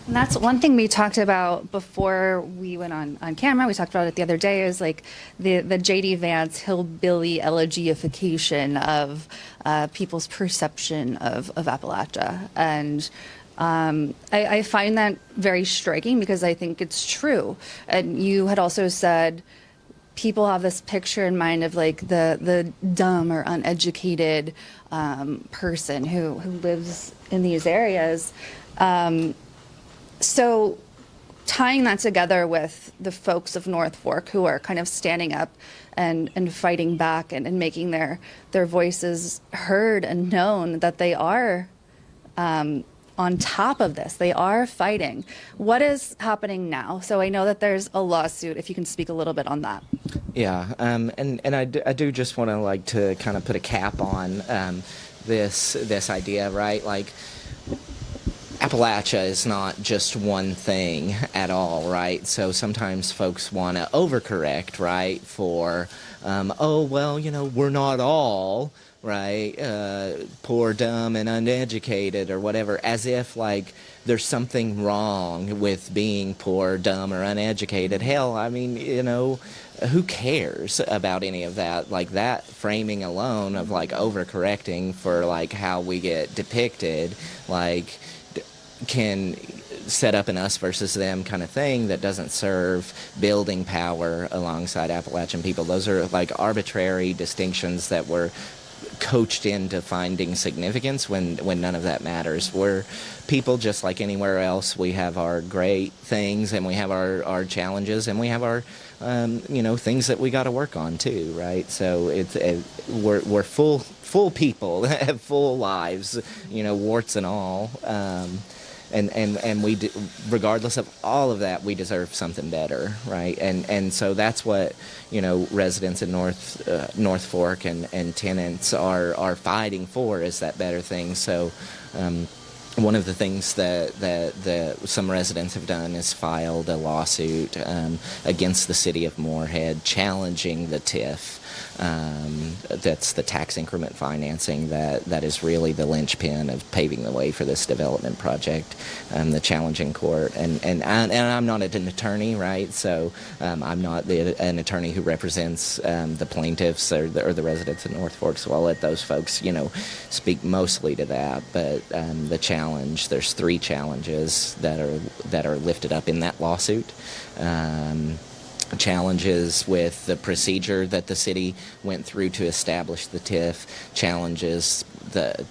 [SPEAKER 1] And that's one thing we talked about before we went on camera. We talked about it the other day, is like the J.D. Vance hillbilly elegyification of people's perception of Appalachia. And I find that very striking because I think it's true. And you had also said people have this picture in mind of like the dumb or uneducated person who lives in these areas. So tying that together with the folks of North Fork who are kind of standing up and fighting back and making their voices heard and known that they are on top of this, they are fighting. What is happening now? So I know that there's a lawsuit, if you can speak a little bit on that.
[SPEAKER 4] Yeah, and I do just want to like to kind of put a cap on this idea, right? Like Appalachia is not just one thing at all, right? So sometimes folks want to overcorrect, right, for, oh, well, we're not all, right, poor, dumb, and uneducated or whatever, as if, like, there's something wrong with being poor, dumb, or uneducated. Hell, I mean, who cares about any of that? Like, that framing alone of, like, overcorrecting for, like, how we get depicted, like, can set up an us versus them kind of thing that doesn't serve building power alongside Appalachian people. Those are like arbitrary distinctions that were coached into finding significance when none of that matters. We're people just like anywhere else. We have our great things and we have our challenges and we have our things that we got to work on too, right? So we're full people that have full lives, warts and all. And we, regardless of all of that, we deserve something better, right? And so that's what residents in North Fork and tenants are fighting for, is that better thing. So one of the things that some residents have done is filed a lawsuit against the city of Morehead, challenging the TIF. That's the tax increment financing that is really the linchpin of paving the way for this development project. The challenging court, and I'm not an attorney, right? So I'm not an attorney who represents the plaintiffs or the residents of North Fork. So I'll let those folks, speak mostly to that. But the challenge, there's 3 challenges that are lifted up in that lawsuit. Challenges with the procedure that the city went through to establish the TIF, challenges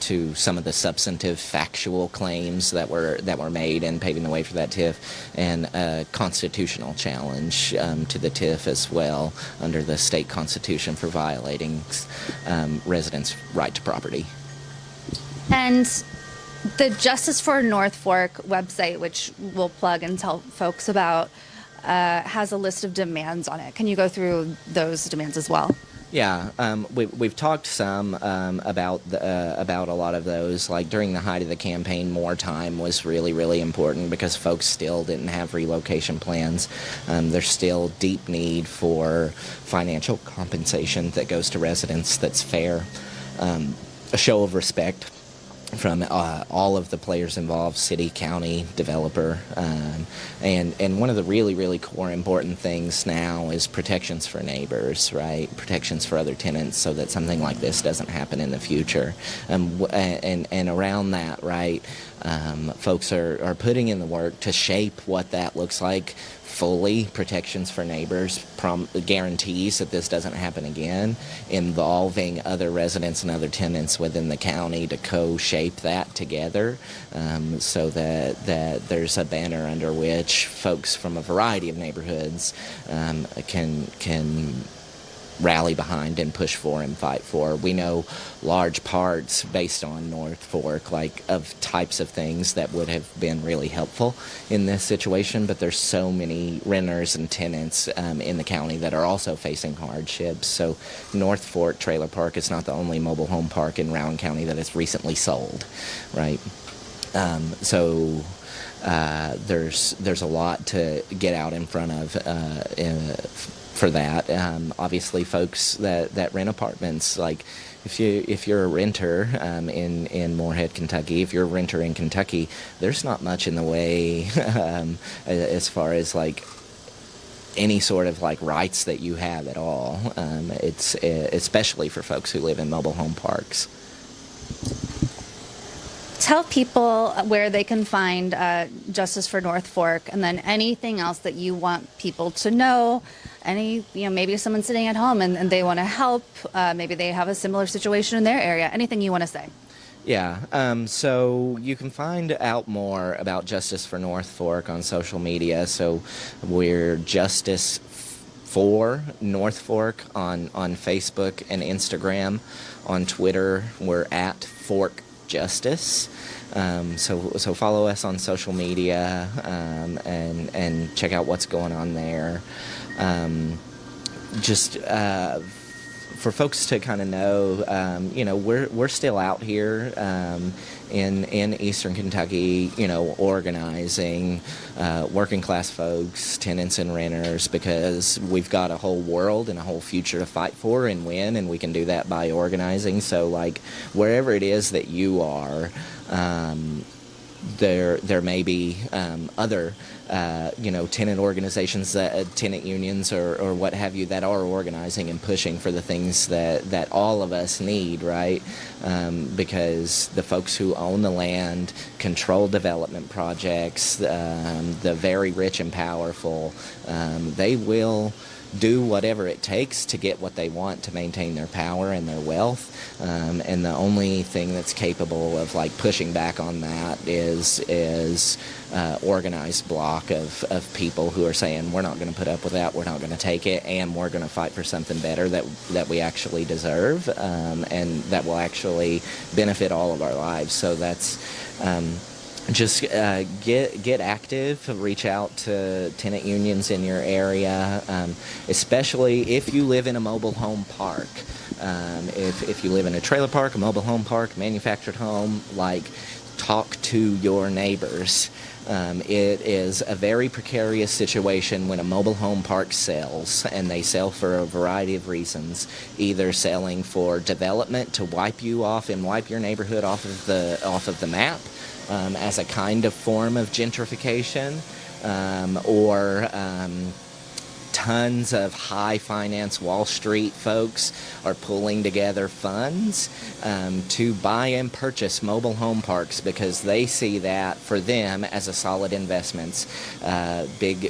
[SPEAKER 4] to some of the substantive factual claims that were made in paving the way for that TIF, and a constitutional challenge to the TIF as well under the state constitution for violating residents' right to property.
[SPEAKER 1] And the Justice for North Fork website, which we'll plug and tell folks about, has a list of demands on it. Can you go through those demands as well?
[SPEAKER 4] Yeah, we've talked some about a lot of those. Like during the height of the campaign, more time was really, really important because folks still didn't have relocation plans. There's still deep need for financial compensation that goes to residents that's fair. A show of respect from all of the players involved, city, county, developer, and one of the really, really core important things now is protections for neighbors, right? Protections for other tenants so that something like this doesn't happen in the future. And around that, right, folks are putting in the work to shape what that looks like fully. Protections for neighbors, guarantees that this doesn't happen again, involving other residents and other tenants within the county to co-shape that together, so that there's a banner under which folks from a variety of neighborhoods can rally behind and push for and fight for. We know large parts based on North Fork, like of types of things that would have been really helpful in this situation, but there's so many renters and tenants in the county that are also facing hardships. So North Fork Trailer Park is not the only mobile home park in Rowan County that has recently sold, right? There's a lot to get out in front of for that. Obviously, folks that rent apartments, like if you're a renter in Morehead, Kentucky, if you're a renter in Kentucky, there's not much in the way as far as like any sort of like rights that you have at all. It's especially for folks who live in mobile home parks.
[SPEAKER 1] Tell people where they can find Justice for North Fork, and then anything else that you want people to know. Maybe someone's sitting at home and they want to help. Maybe they have a similar situation in their area. Anything you want to say?
[SPEAKER 4] Yeah, so you can find out more about Justice for North Fork on social media. So we're Justice for North Fork on Facebook and Instagram. On Twitter, we're at Fork Justice. So follow us on social media and check out what's going on there. for folks to kind of know, we're still out here in Eastern Kentucky, organizing working class folks, tenants and renters, because we've got a whole world and a whole future to fight for and win, and we can do that by organizing. So, like, wherever it is that you are, there may be other tenant organizations, tenant unions or what have you, that are organizing and pushing for the things that all of us need, right? Because the folks who own the land, control development projects, the very rich and powerful, they will do whatever it takes to get what they want to maintain their power and their wealth, and the only thing that's capable of like pushing back on that is organized block of people who are saying, we're not going to put up with that, we're not going to take it, and we're going to fight for something better that we actually deserve, and that will actually benefit all of our lives. So that's just get active, reach out to tenant unions in your area, especially if you live in a mobile home park. If you live in a trailer park, a mobile home park, manufactured home, talk to your neighbors. It is a very precarious situation when a mobile home park sells, and they sell for a variety of reasons, either selling for development to wipe you off and wipe your neighborhood off of the map, as a kind of form of gentrification, or tons of high finance Wall Street folks are pulling together funds to buy and purchase mobile home parks because they see that for them as a solid investment. Big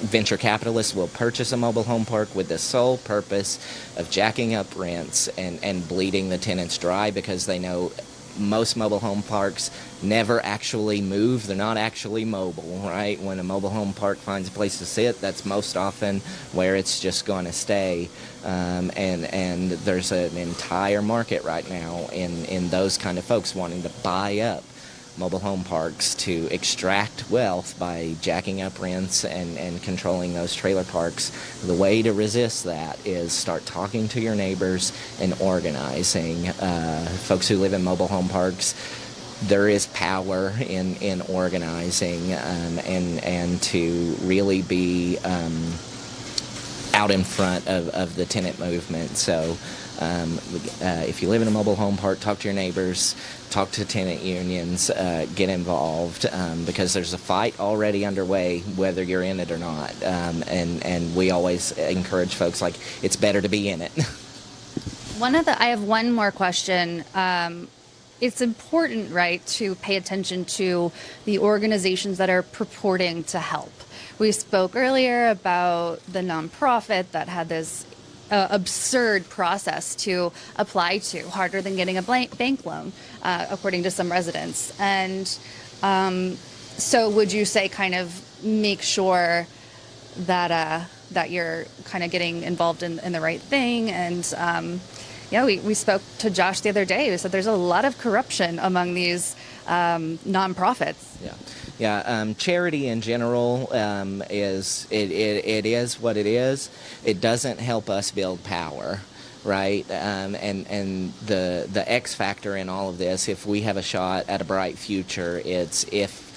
[SPEAKER 4] venture capitalists will purchase a mobile home park with the sole purpose of jacking up rents and bleeding the tenants dry, because they know most mobile home parks never actually move. They're not actually mobile, right? When a mobile home park finds a place to sit, that's most often where it's just going to stay. And there's an entire market right now in those kind of folks wanting to buy up mobile home parks to extract wealth by jacking up rents and controlling those trailer parks. The way to resist that is start talking to your neighbors and organizing. Folks who live in mobile home parks, there is power in organizing, and to really be out in front of the tenant movement. So if you live in a mobile home park, talk to your neighbors, talk to tenant unions, get involved, because there's a fight already underway, whether you're in it or not. And we always encourage folks, it's better to be in it.
[SPEAKER 1] I have one more question. It's important, right, to pay attention to the organizations that are purporting to help. We spoke earlier about the nonprofit that had this absurd process to apply to, harder than getting a bank loan, according to some residents. And so would you say kind of make sure that you're kind of getting involved in the right thing? And we spoke to Josh the other day, who said there's a lot of corruption among these nonprofits. Yeah, charity in general is what it is. It doesn't help us build power, right? And the X factor in all of this, if we have a shot at a bright future, it's if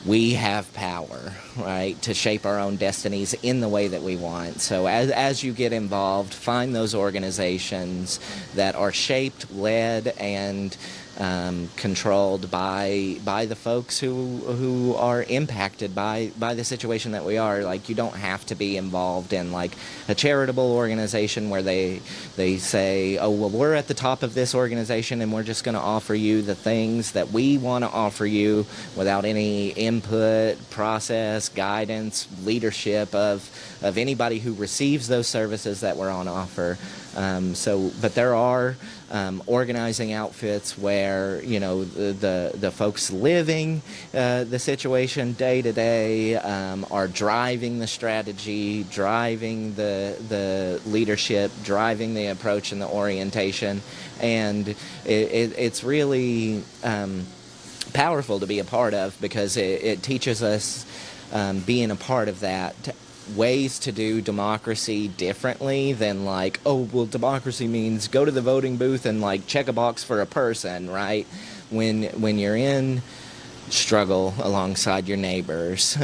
[SPEAKER 1] we have power, right, to shape our own destinies in the way that we want. So as you get involved, find those organizations that are shaped, led, and controlled by the folks who are impacted by the situation that we are. You don't have to be involved in a charitable organization where they say, oh, well, we're at the top of this organization and we're just going to offer you the things that we want to offer you without any input, process, guidance, leadership of anybody who receives those services that were on offer. But there are organizing outfits where the folks living the situation day to day are driving the strategy, driving the leadership, driving the approach and the orientation, and it's really powerful to be a part of, because it teaches us, being a part of that,
[SPEAKER 4] ways to do democracy differently than like, oh, well, democracy means go to the voting booth and like check a box for a person, right? When you're in struggle alongside your neighbors,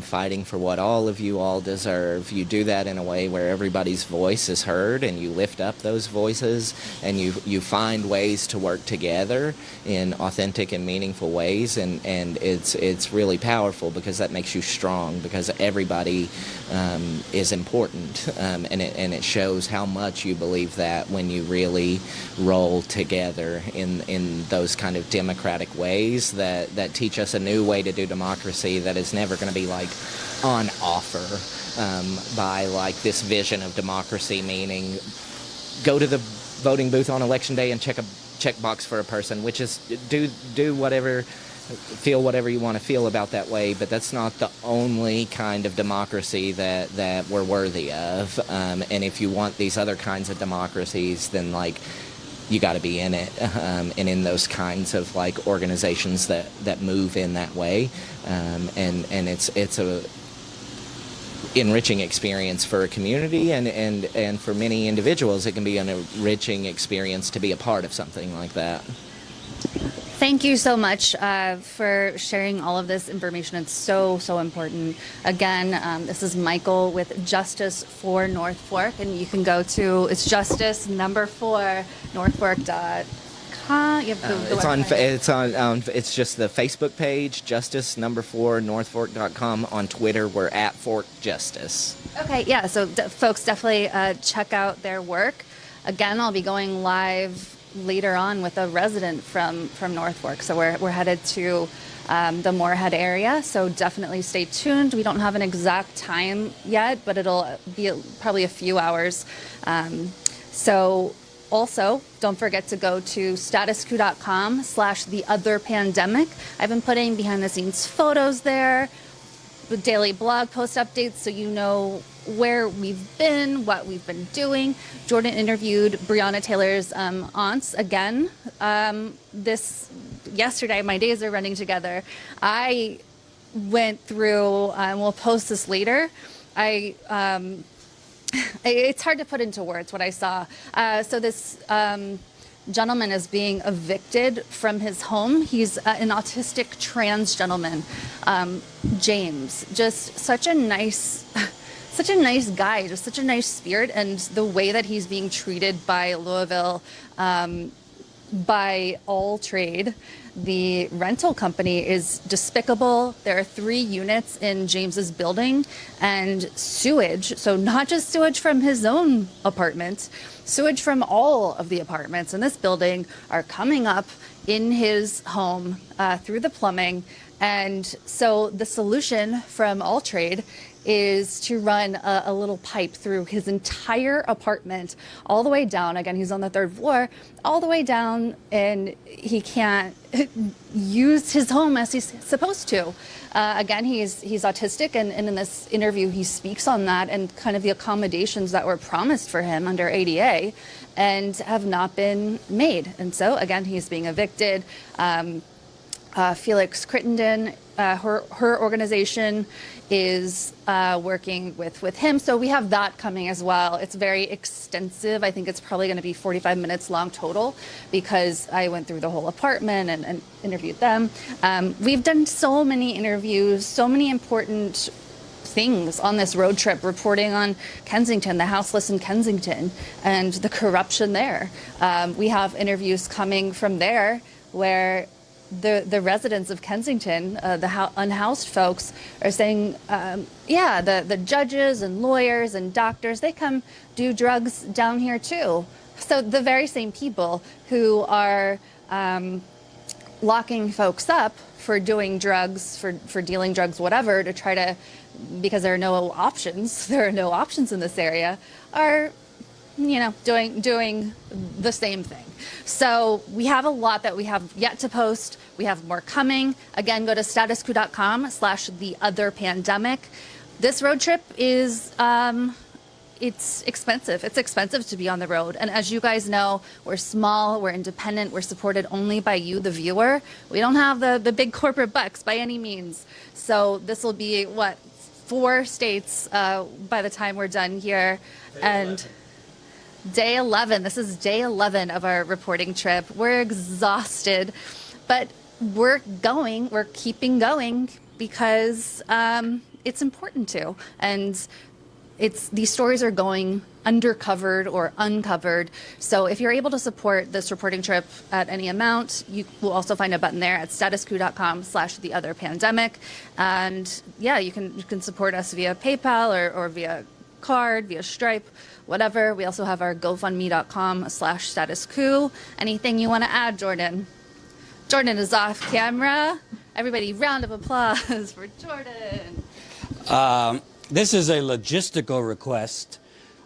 [SPEAKER 4] fighting for what all of you all deserve, you do that in a way where everybody's voice is heard, and you lift up those voices, and you find ways to work together in authentic and meaningful ways, and it's really powerful, because that makes you strong, because everybody is important, and it shows how much you believe that when you really roll together in those kind of democratic ways that teach us a new way to do democracy that is never going to be like on offer by like this vision of democracy, meaning go to the voting booth on election day and check box for a person, which is do whatever, feel whatever you want to feel about that way, but that's not the only kind of democracy that we're worthy of. And if you want these other kinds of democracies, then like you got to be in it, and in those kinds of like organizations that move in that way, and it's a enriching experience for a community, and for many individuals it can be an enriching experience to be a part of something like that.
[SPEAKER 1] Thank you so much for sharing all of this information. It's so important. Again, this is Michael with Justice for North Fork, and you can go to, it's justice number 4 northfork.com. You have
[SPEAKER 4] it's just the Facebook page, justice number 4 northfork.com. On Twitter, we're at Fork Justice.
[SPEAKER 1] Okay, yeah. So folks, definitely check out their work. Again, I'll be going live later on with a resident from North Fork. So we're headed to the Morehead area. So definitely stay tuned. We don't have an exact time yet, but it'll be probably a few hours. So also, don't forget to go to statuscoup.com/theotherpandemic. I've been putting behind the scenes photos there, with daily blog post updates, so you know where we've been, what we've been doing. Jordan interviewed Breonna Taylor's aunts again yesterday. My days are running together. I went through, we'll post this later. It's hard to put into words what I saw. So this gentleman is being evicted from his home. He's an autistic trans gentleman, James. Just such a nice guy, just such a nice spirit, and the way that he's being treated by Louisville, by All Trade, the rental company, is despicable. There are 3 units in James's building, and sewage, so not just sewage from his own apartment, sewage from all of the apartments in this building are coming up in his home through the plumbing. And so the solution from All Trade is to run a little pipe through his entire apartment all the way down. Again, he's on the 3rd floor, all the way down, and he can't use his home as he's supposed to. Again, he's autistic, and in this interview he speaks on that and kind of the accommodations that were promised for him under ADA and have not been made. And so again, he's being evicted. Felix Crittenden, her organization is working with him. So we have that coming as well. It's very extensive. I think it's probably going to be 45 minutes long total, because I went through the whole apartment and interviewed them. We've done so many interviews, so many important things on this road trip, reporting on Kensington, the houseless in Kensington, and the corruption there. We have interviews coming from there where the residents of Kensington, the unhoused folks, are saying, the judges and lawyers and doctors, they come do drugs down here too. So the very same people who are locking folks up for doing drugs, for dealing drugs, whatever, to try to, because there are no options in this area, are doing the same thing. So we have a lot that we have yet to post. We have more coming. Again, go to statuscoup.com/theotherpandemic. This road trip is, it's expensive. It's expensive to be on the road. And as you guys know, we're small, we're independent, we're supported only by you, the viewer. We don't have the big corporate bucks by any means. So this will be, 4 states by the time we're done here. And day 11. This is day 11 of our reporting trip. We're exhausted, but we're keeping going because it's important to. And these stories are going undercovered or uncovered. So if you're able to support this reporting trip at any amount, you will also find a button there at statuscoup.com/theotherpandemic. And yeah, you can support us via PayPal or via card, via Stripe, whatever. We also have our GoFundMe.com/statuscoup. Anything you want to add, Jordan? Jordan is off camera. Everybody, round of applause for Jordan.
[SPEAKER 2] This is a logistical request.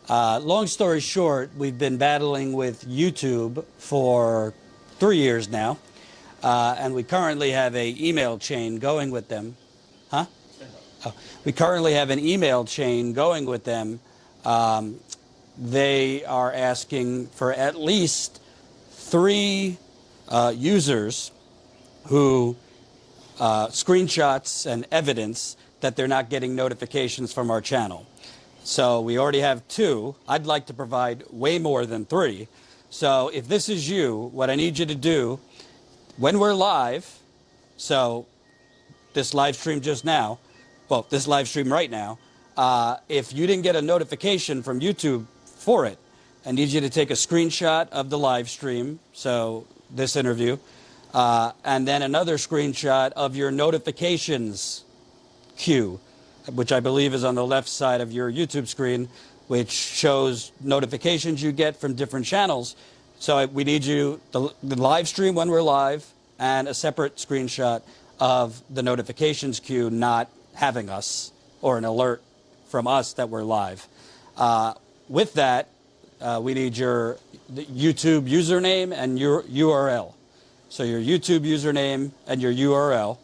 [SPEAKER 2] Long story short, we've been battling with YouTube for 3 years now, and we currently have an email chain going with them. Huh? Oh. We currently have an email chain going with them. They are asking for at least 3 users who screenshots and evidence that they're not getting notifications from our channel. So we already have 2. I'd like to provide way more than 3. So if this is you, what I need you to do, when we're live, so this live stream just now, well, this live stream right now, if you didn't get a notification from YouTube for it, I need you to take a screenshot of the live stream, so this interview, and then another screenshot of your notifications queue, which I believe is on the left side of your YouTube screen, which shows notifications you get from different channels. So we need you, the live stream when we're live, and a separate screenshot of the notifications queue not having us, or an alert from us that we're live. With that, we need your YouTube username and your URL. So your YouTube username and your URL.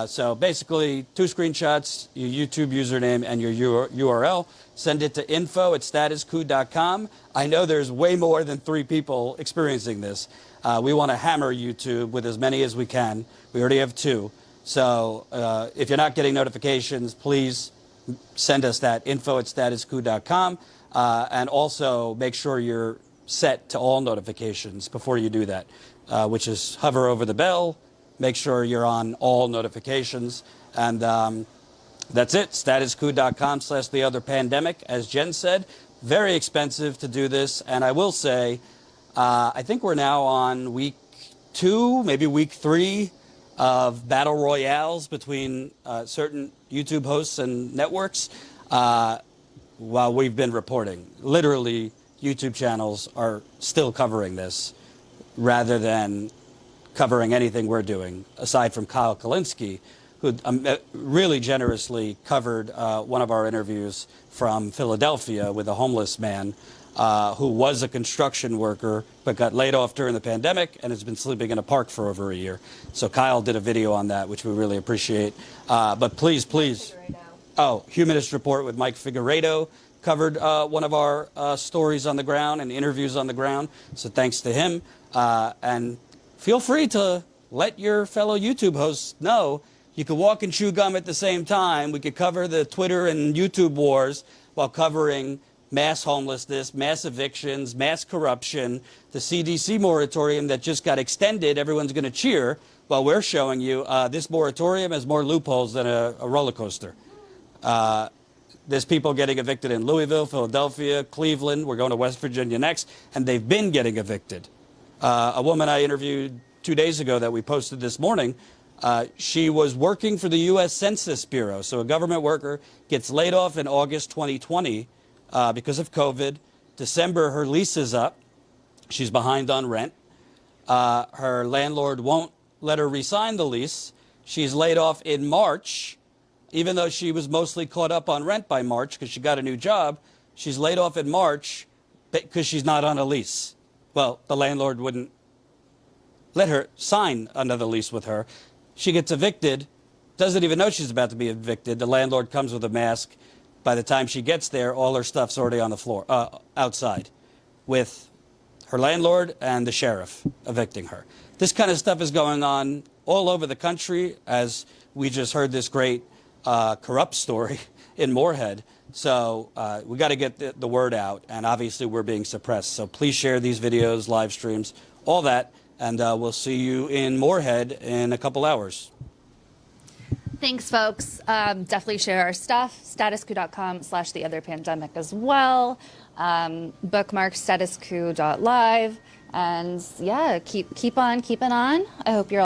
[SPEAKER 2] So basically 2 screenshots, your YouTube username and your URL. Send it to info@statuscoup.com. I know there's way more than 3 people experiencing this. We want to hammer YouTube with as many as we can. We already have 2. So if you're not getting notifications, please send us that, info@statuscoup.com. And also make sure you're set to all notifications before you do that, which is hover over the bell. Make sure you're on all notifications. And that's it, statuscoup.com/theotherpandemic. As Jen said, very expensive to do this. And I will say, I think we're now on week 2, maybe week 3 of battle royales between certain YouTube hosts and networks while we've been reporting. Literally, YouTube channels are still covering this rather than covering anything we're doing, aside from Kyle Kalinske, who really generously covered one of our interviews from Philadelphia with a homeless man who was a construction worker but got laid off during the pandemic and has been sleeping in a park for over a year. So Kyle did a video on that, which we really appreciate. But please, Humanist Report with Mike Figueredo covered one of our stories on the ground and interviews on the ground. So thanks to him. And feel free to let your fellow YouTube hosts know. You could walk and chew gum at the same time. We could cover the Twitter and YouTube wars while covering mass homelessness, mass evictions, mass corruption, the CDC moratorium that just got extended. Everyone's going to cheer while we're showing you this moratorium has more loopholes than a roller coaster. There's people getting evicted in Louisville, Philadelphia, Cleveland. We're going to West Virginia next, and they've been getting evicted. A woman I interviewed 2 days ago that we posted this morning, she was working for the U.S. Census Bureau. So a government worker gets laid off in August 2020 because of COVID. December, her lease is up. She's behind on rent. Her landlord won't let her re-sign the lease. She's laid off in March, even though she was mostly caught up on rent by March because she got a new job. She's laid off in March because she's not on a lease. Well, the landlord wouldn't let her sign another lease with her. She gets evicted, doesn't even know she's about to be evicted. The landlord comes with a mask. By the time she gets there, all her stuff's already on the floor, outside, with her landlord and the sheriff evicting her. This kind of stuff is going on all over the country, as we just heard this great corrupt story in Morehead. So we got to get the word out, and obviously we're being suppressed. So please share these videos, live streams, all that, and we'll see you in Morehead in a couple hours.
[SPEAKER 1] Thanks, folks. Definitely share our stuff. statuscoup.com/theotherpandemic as well. Bookmark statuscoup.live. And yeah, keep on keeping on. I hope you're all